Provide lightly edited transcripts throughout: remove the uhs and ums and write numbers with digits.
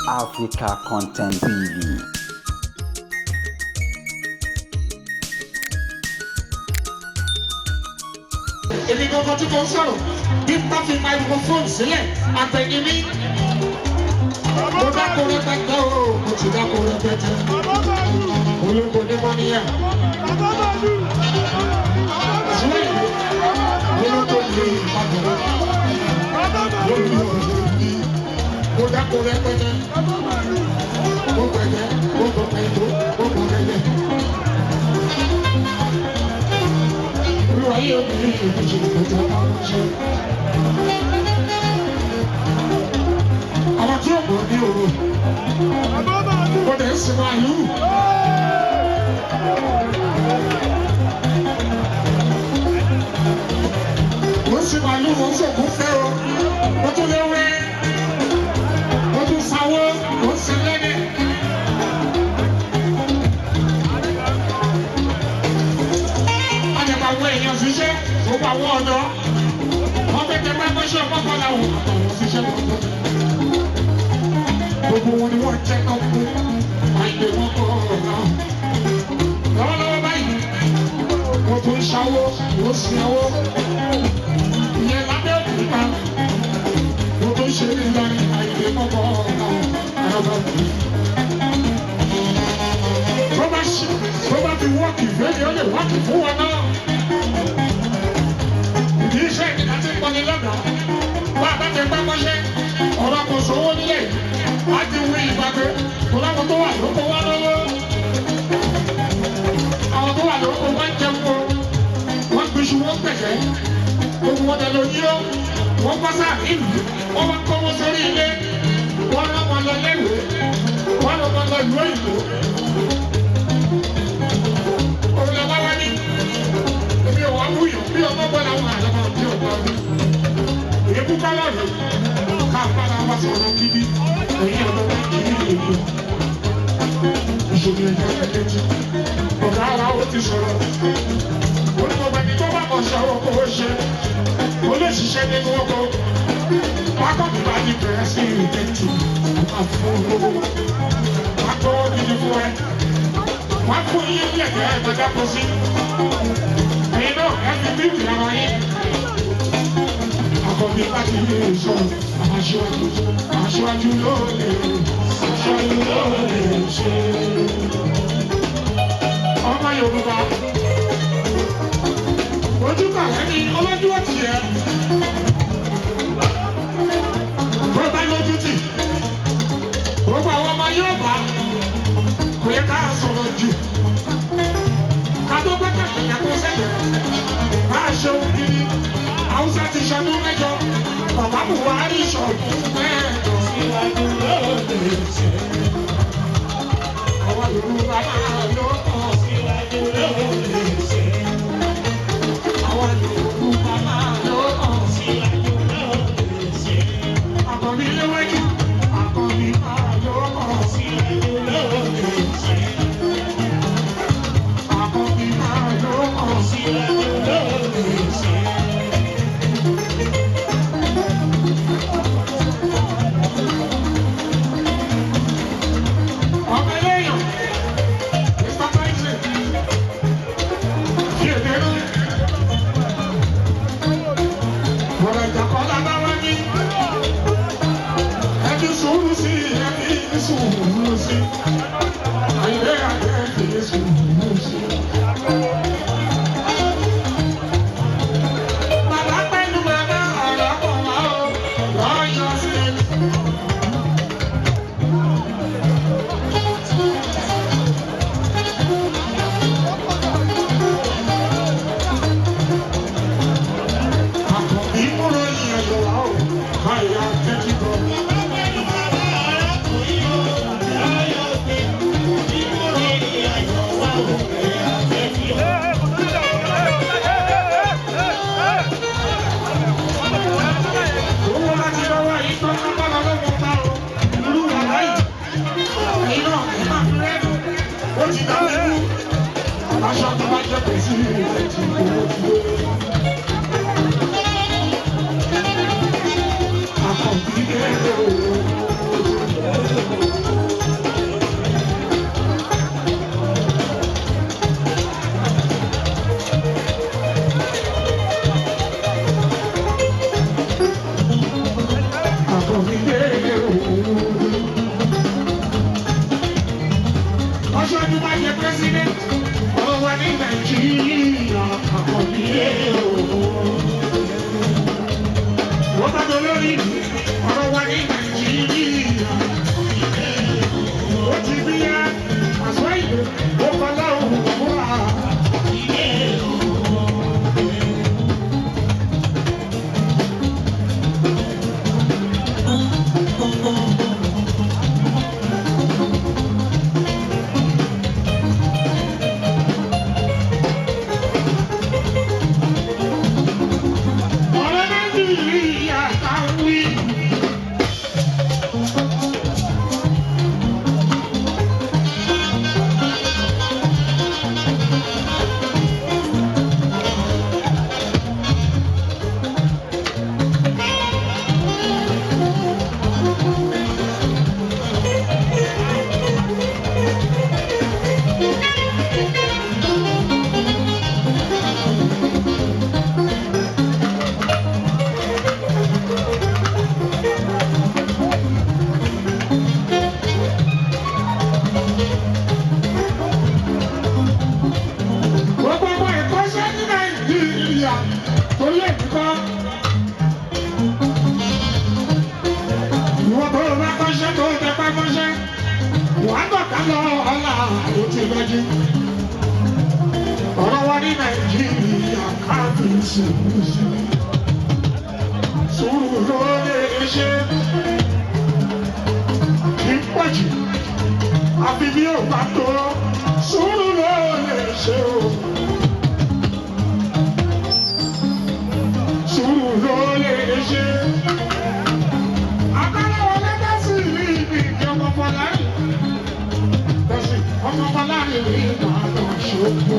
Africa Content TV. Èmi gangan tí mo ń sọ̀rọ̀ bí n bá fi microphone sílẹ̀ àtẹ̀yìn mi. Mo dákun rẹpẹtẹ o, mo ti dákun rẹpẹtẹ. Olóko ní wọ́n níyà. Ìṣúná ìlú olóko ní ìpàdé. Lórí ọ̀rọ̀ yìí, mo dákun rẹpẹtẹ. Mo gbẹ̀gẹ́, mo gbọ̀ pẹ̀lú, mo gbọ̀ gẹ́gẹ́. Ayé obìnrin yìí ṣe ìgbésẹ̀ àwọn ṣe. Àwọn tí ó bọ̀ ní òru, ó lè sin màálù. Wọ́n sin màálù, wọ́n sọ̀kú fẹ́ o. Wọ́n tún lé wẹ́, wọ́n tún sáwọ́, wọ́n sin lẹ́ni. Àwọn èèyàn ṣiṣẹ́ gbogbo àwọn ọ̀dọ́ wọ́n fẹ́ tẹ pẹ́ mọ́ṣẹ́ ọ̀pọ̀pọ̀ làwọn àtàwọn ṣiṣẹ́ gbogbo. Gbogbo wọn ni wọ́n jẹ́ kọ́ fún àìlè wọn kọ́ ọ̀nà. Lọ́wọ́lọ́wọ́ báyìí wọ́n tún ń ṣàwó wọ́n sì náwó. Ìyẹn lábẹ́ òkúta wọ́n tún ṣe ìlọrin àìlè wọn kọ́ ọ̀nà àrọ́bà òkú. Tó bá fi wọ́ọ̀kì fẹ́ẹ́ ó lè wọ́ọ̀kì fún wọn náà. Ìdí iṣẹ́ ìdílé ti pọ̀ ní lọ́dọ̀. Bá a bá ti pẹ́ mọ́ṣẹ́, ọ̀rọ̀ kò sówó nílẹ̀. A ti wí ìgbàgbé. Kò láwọn tó wà lóko wá lọ́wọ́. Àwọn tó wà lóko wá ń jẹun o. Wọ́n gbèsè wọ́n gbẹ̀gẹ́. Gbogbo wọn dẹ̀ ló yí ó. Wọ́n bá sáà ìlú. Wọ́n wá kọ́ wọn sórí ilé. Wọ́n rán wọn lọ lẹ́wọ̀. Wọ́n lọ wọn lọ ìlú òyìnbó. Òun lọ bá wá ní. Èmi ò wá wúyọ̀ bí ọmọ bọ́ làwọn àlọ́mọ bí ọ̀pọ̀ ọdún. Èébú kọ́lá rẹ̀ ká bára wa sọ̀rọ̀ gidi. Ẹ̀yin ọ̀dọ́ wa kì í lè lò. Ìṣòro ẹ̀jẹ̀ ẹ̀kẹ́jì. Ọ̀gá ara ó ti sọ̀rọ̀. Olùkọ́ ẹni tó bá kọ̀ ṣọ́wọ́ kó o ṣe. Ó lè ṣiṣẹ́ nínú ọkọ̀. Wákọ̀tí bá ti bẹ̀rẹ̀ sí ìrìnkẹ́jì. Wọ́n fún owó. Wọ́n kọ́ gidi fún ẹ. Wọ́n fún yín ní ẹ̀jẹ̀ ẹ̀gbẹ́dá kó sí. Ẹ̀yin náà ẹ fi bí ìlànà yín. Àkọ́bí láti ilé ìṣọ́ aṣíwájú ló lè ṣe. Ọmọ Yorùbá ojú kàwé ní ọlọ́jú ọ̀tí ẹ̀. Bó bá lójú tì, gbogbo àwọn ọmọ Yorùbá kò yẹ ká sọ̀rọ̀ jù. Kátó gbẹ́kẹ̀ kẹ̀kẹ́ sẹ́yìn, máa ṣe ohun gidi. Hausa ti ṣọdún mẹ́jọ, bàbá Buhari ṣọdún mẹ́jọ. Síwájú lóde ṣe. Àwọn Yorùbá máa lọ kàn síwájú lóde ṣe. Àwọn Yorùbá máa lọ kàn síwájú lóde ṣe. Àkànbí léwájú, àkànbí máa lọ kàn síwájú lóde ṣe. Àkànbí máa lọ kàn síwájú lóde ṣe. Aṣọ tó bá jẹ́ pèsè ìrètí owó dúró. Àkọ́bí dé o. Ọjọ́ tó bá jẹ president, ọ̀rọ̀ wa ní Nàìjíríà àkọ́bíyé o. Wọ́n bá dọ̀ lórí ọ̀rọ̀ wa ní Nàìjíríà. Ó ti bí yá, àṣọ ìlú, ó fọlá òun fúnra. Ọ̀rọ̀ wa ní Nàìjíríà kábíyèsí sùúrù ló lè ṣe kí n pọ̀jù àfi bí ó bá tó sùúrù ló lè ṣe o sùúrù ló lè ṣe. Akọ́lọ́wọ́ lẹ́tà sí ìlú ìbí ìjọba Fọlárin ọmọ Fọlárin ní Ìbàdàn ṣògbó.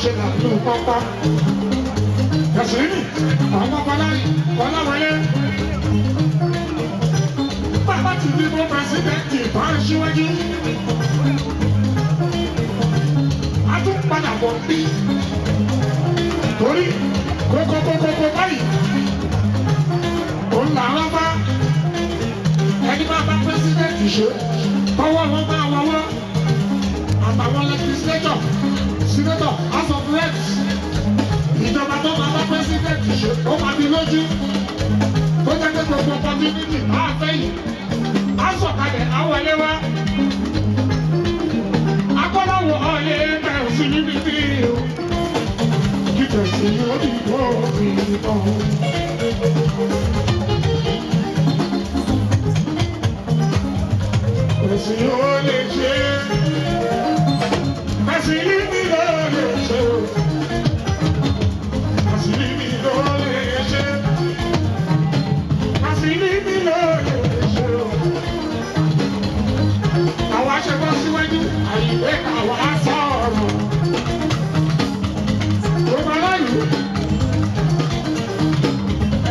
Ṣẹlẹ̀ ló pápá. Yasini, ọmọ Fọlárin, Fọláwọlé. Bàbá ti di bó pẹ̀sìdẹ̀ntì bá ń ṣíwájú. A tún padà bọ̀ bí. Torí kókókókókó báyìí. Òun làwọn bá ẹni bá bá pẹ̀sìdẹ̀ntì ṣe. Ọwọ́ wọn máa wọ́wọ́. Àtàwọn legislator. Senator, House of Reps, ìjọba tó máa bá president ṣe ó máa di lójú tó jẹ́ pé gbogbo community á fẹ́ yìí á sọ̀kalẹ̀ á wọlé wá. Akọ́láwọ̀ ọ̀lẹ́ bẹ̀rù sí níbi tí o kíkẹ́ sí òdìbò ìbọn. Èsì ó lè ṣe èsì níbi ló lè ṣe o èsì níbi ló lè ṣe èsì níbi ló lè ṣe o. Àwa ṣe bọ́ síwájú àyíké àwa sọ̀rọ̀ gbogbo aláìlú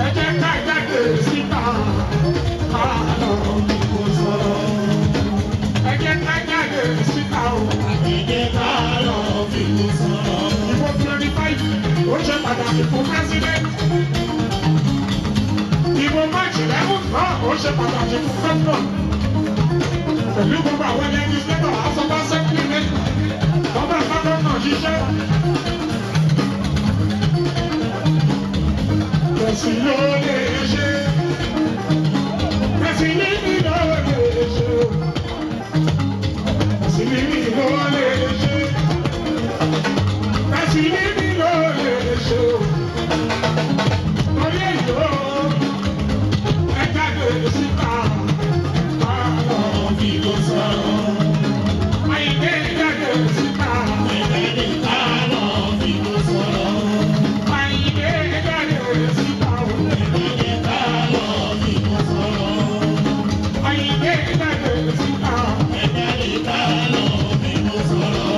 ẹ jẹ́ ká jáde síta ká lọ kó sọ̀rọ̀ ẹ jẹ́ ká jáde síta o. Ìbò 25 ó ṣe pàtàkì fún president. Ìbò March 11 náà ó ṣe pàtàkì fún governor. Pẹ̀lú gbogbo àwọn legislator asọ́gbà assembly mẹ́ta lọ́gbà governor náà ṣiṣẹ́. Pẹ̀sì ló lè ṣe. Pẹ̀sì níbi ló lè ṣe. Pẹ̀sì níbi ló lè ṣe. Pẹ̀sì níbi ló lè ṣe. Orí èyí ó ẹ jáde síta. Àwọn bí kò sọ̀rọ̀. Àyíké jáde síta. Àwọn bí kò sọ̀rọ̀. Àyíké jáde síta. Àwọn bí kò sọ̀rọ̀. Àyíké jáde síta. Àwọn bí kò sọ̀rọ̀.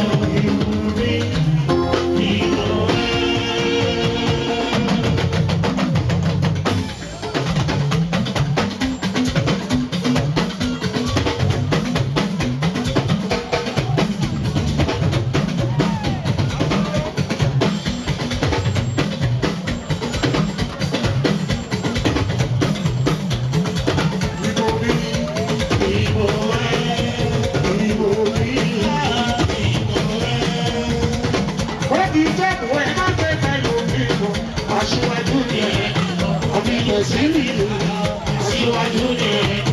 ìjọba ẹ má fẹ́ fẹ́ lómi lọ aṣíwájú ni ẹ ọmọ ilẹ̀ sí mi aṣíwájú ni ẹ.